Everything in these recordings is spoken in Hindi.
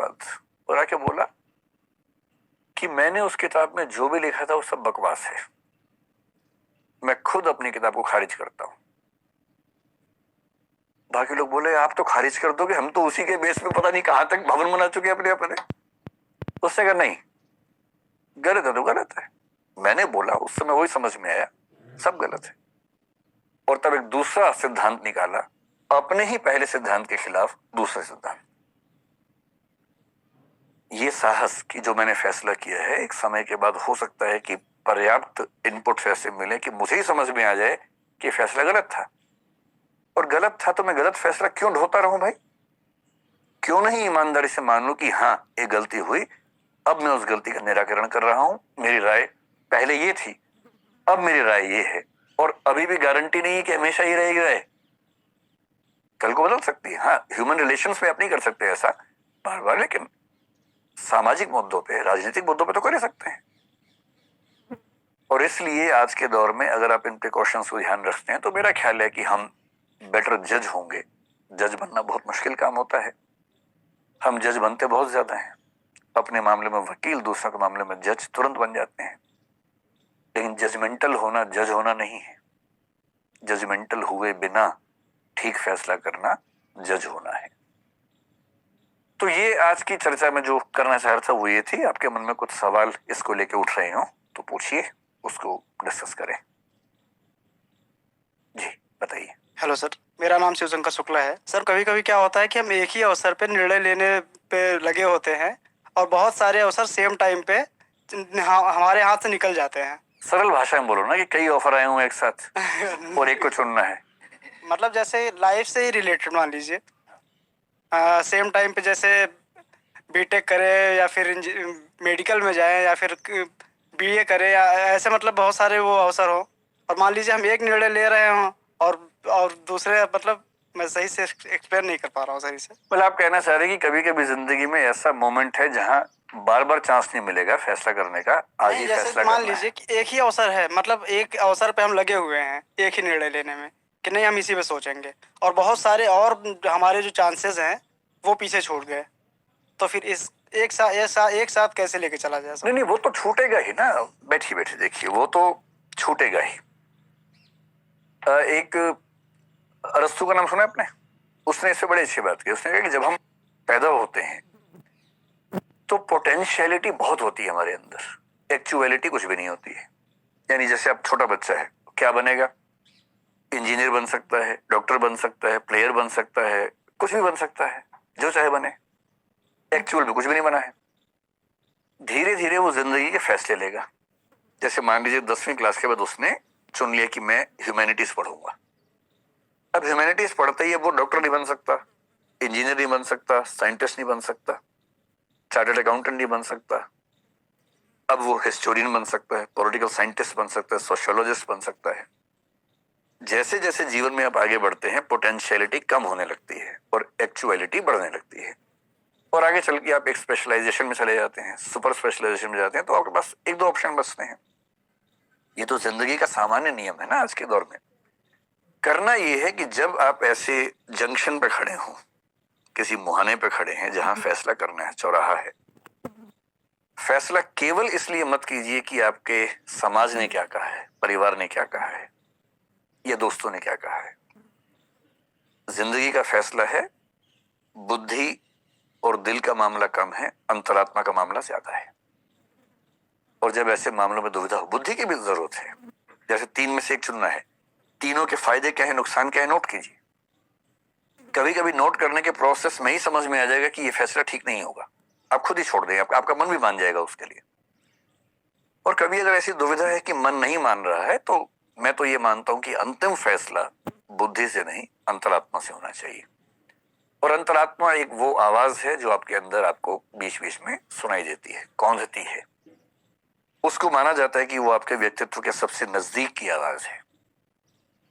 बाद और आके बोला कि मैंने उस किताब में जो भी लिखा था वो सब बकवास है, मैं खुद अपनी किताब को खारिज करता हूं। बाकी लोग बोले आप तो खारिज कर दोगे, हम तो उसी के बेस पे पता नहीं कहां तक भवन बना चुके अपने अपने। उससे कहा नहीं, गलत है तो गलत है। मैंने बोला, उस समय वही समझ में आया सब गलत है। और तब एक दूसरा सिद्धांत निकाला, अपने ही पहले सिद्धांत के खिलाफ दूसरा सिद्धांत। ये साहस कि जो मैंने फैसला किया है, एक समय के बाद हो सकता है कि पर्याप्त इनपुट ऐसे मिले कि मुझे ही समझ में आ जाए कि फैसला गलत था। और गलत था तो मैं गलत फैसला क्यों ढोता रहूं भाई? क्यों नहीं ईमानदारी से मान लूं कि हाँ ये गलती हुई, अब मैं उस गलती का निराकरण कर रहा हूं। मेरी राय पहले ये थी, अब मेरी राय ये है। और अभी भी गारंटी नहीं है कि हमेशा ही रहेगी राय, कल को बदल सकती है। हाँ, ह्यूमन रिलेशंस में आप नहीं कर सकते ऐसा बार बार, लेकिन सामाजिक मुद्दों पे, राजनीतिक मुद्दों पे तो कर ही सकते हैं। और इसलिए आज के दौर में अगर आप इन प्रिकॉशंस को ध्यान रखते हैं तो मेरा ख्याल है कि हम बेटर जज होंगे। जज बनना बहुत मुश्किल काम होता है, हम जज बनते बहुत ज्यादा हैं। अपने मामले में वकील, दूसरों के मामले में जज तुरंत बन जाते हैं। लेकिन जजमेंटल होना जज होना नहीं है। जजमेंटल हुए बिना ठीक फैसला करना जज होना है। तो ये आज की चर्चा में जो करना चाह रहा था वो ये थी। आपके मन में कुछ सवाल इसको लेके उठ रहे हो तो पूछिए, उसको डिस्कस करें। जी बताइए। हेलो सर, मेरा नाम शिवशंकर शुक्ला है। सर, कभी कभी क्या होता है कि हम एक ही अवसर पे निर्णय लेने पे लगे होते हैं और बहुत सारे अवसर सेम टाइम पे हमारे हाथ से निकल जाते हैं। सरल भाषा में बोलो ना कि कई ऑफर आए हुए एक साथ और एक को चुनना है। मतलब जैसे लाइफ से ही रिलेटेड मान लीजिए, सेम टाइम पे जैसे बीटेक करें या फिर मेडिकल में जाएं या फिर बीए करें या ऐसे, मतलब बहुत सारे वो अवसर हो। और मान लीजिए हम एक निर्णय ले रहे हों और दूसरे, मतलब मैं सही से एक्सप्लेन नहीं कर पा रहा हूँ सही से। मतलब आप कहना चाह रहे हैं कि कभी कभी जिंदगी में ऐसा मोमेंट है जहां बार बार चांस नहीं मिलेगा फैसला करने का, आज ही नहीं, फैसला जैसे मान करना है। लीजिए कि एक ही अवसर है, मतलब एक अवसर पे हम लगे हुए हैं एक ही निर्णय लेने में कि नहीं हम इसी पे सोचेंगे, और बहुत सारे और हमारे जो चांसेस हैं वो पीछे छूट गए। तो फिर इस एक साथ कैसे लेके चला जा सकता? नहीं नहीं, वो तो छूटेगा ही ना। बैठिए बैठिए, देखिए वो तो छूटेगा ही। एक अरस्तु का नाम सुना है आपने? उसने इससे बड़ी अच्छी बात की। उसने कहा कि जब हम पैदा होते हैं तो पोटेंशियलिटी बहुत होती है हमारे अंदर, एक्चुअलिटी कुछ भी नहीं होती है। यानी जैसे अब छोटा बच्चा है, क्या बनेगा? इंजीनियर बन सकता है, डॉक्टर बन सकता है, प्लेयर बन सकता है, कुछ भी बन सकता है, जो चाहे बने। एक्चुअल में कुछ भी नहीं बना है। धीरे धीरे वो जिंदगी के फैसले लेगा। जैसे मान लीजिए 10वीं क्लास के बाद उसने चुन लिया कि मैं ह्यूमैनिटीज पढ़ूंगा। अब ह्यूमैनिटीज पढ़ते ही वो डॉक्टर नहीं बन सकता, इंजीनियर नहीं बन सकता, साइंटिस्ट नहीं बन सकता, चार्टर्ड अकाउंटेंट नहीं बन सकता। अब वो हिस्टोरियन बन सकता है, पॉलिटिकल साइंटिस्ट बन सकता है, सोशियोलॉजिस्ट बन सकता है। जैसे जैसे जीवन में आप आगे बढ़ते हैं पोटेंशियलिटी कम होने लगती है और एक्चुअलिटी बढ़ने लगती है। और आगे चल के आप एक स्पेशलाइजेशन में चले जाते हैं, सुपर स्पेशलाइजेशन में जाते हैं, तो आपके पास एक दो ऑप्शन बचते हैं। ये तो जिंदगी का सामान्य नियम है ना आज के दौर में। करना यह है कि जब आप ऐसे जंक्शन पे खड़े हो, किसी मुहाने पे खड़े हैं जहां फैसला करना है, चौराहा है, फैसला केवल इसलिए मत कीजिए कि आपके समाज ने क्या कहा है, परिवार ने क्या कहा है, या दोस्तों ने क्या कहा है। जिंदगी का फैसला है, बुद्धि और दिल का मामला कम है, अंतरात्मा का मामला ज्यादा है। और जब ऐसे मामलों में दुविधा हो, बुद्धि की भी जरूरत है। जैसे 3 में से एक चुनना है, तीनों के फायदे क्या है, नुकसान क्या है, नोट कीजिए। कभी कभी नोट करने के प्रोसेस में ही समझ में आ जाएगा कि ये फैसला ठीक नहीं होगा, आप खुद ही छोड़ दें, आपका मन भी मान जाएगा उसके लिए। और कभी अगर ऐसी दुविधा है कि मन नहीं मान रहा है, तो मैं तो ये मानता हूं कि अंतिम फैसला बुद्धि से नहीं अंतरात्मा से होना चाहिए। और अंतरात्मा एक वो आवाज है जो आपके अंदर आपको बीच बीच में सुनाई देती है, कौंधती है। उसको माना जाता है कि वो आपके व्यक्तित्व के सबसे नजदीक की आवाज है।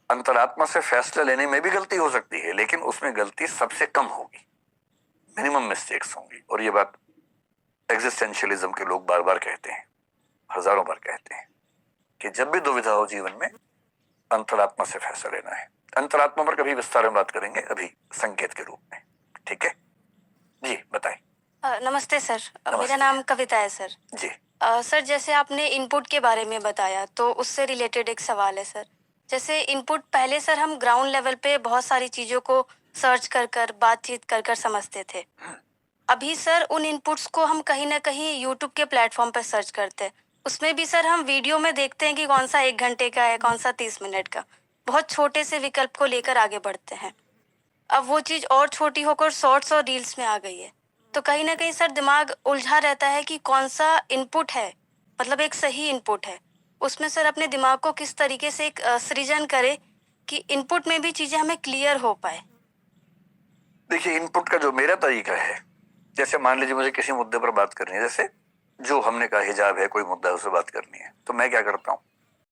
अंतरात्मा से फैसला लेने में भी गलती हो सकती है, लेकिन उसमें गलती सबसे कम होगी, मिनिमम मिस्टेक्स होंगी। और ये बात एग्जिस्टेंशियलिज्म के लोग बार बार कहते हैं, हजारों बार कहते हैं कि जब भी दुविधा हो जीवन में, अंतरात्मा से फैसला लेना है। अंतरात्मा पर कभी विस्तार में बात करेंगे, अभी संकेत के रूप में। ठीक है जी, बताएं। नमस्ते सर। नमस्ते। मेरा नाम कविता है सर। जी। सर जैसे आपने इनपुट के बारे में बताया तो उससे रिलेटेड एक सवाल है सर। जैसे इनपुट पहले सर हम ग्राउंड लेवल पे बहुत सारी चीज़ों को सर्च कर कर बातचीत कर कर समझते थे। अभी सर उन इनपुट्स को हम कहीं ना कहीं यूट्यूब के प्लेटफॉर्म पर सर्च करते हैं। उसमें भी सर हम वीडियो में देखते हैं कि कौन सा 1 घंटे का है, कौन सा 30 मिनट का। बहुत छोटे से विकल्प को लेकर आगे बढ़ते हैं। अब वो चीज़ और छोटी होकर शॉर्ट्स और रील्स में आ गई है। तो कहीं न कहीं सर दिमाग उलझा रहता है कि कौन-सा इनपुट है, मतलब एक सही इनपुट है। उसमें सर अपने दिमाग को किस तरीके से एक सृजन करे कि इनपुट में भी चीज़ें हमें क्लियर हो पाए। देखिए, इनपुट का जो मेरा तरीका है, जैसे मान लीजिए मुझे किसी मुद्दे पर बात करनी है, जैसे जो हमने कहा हिजाब है, कोई मुद्दा है, उस पर बात करनी है, तो मैं क्या करता हूँ,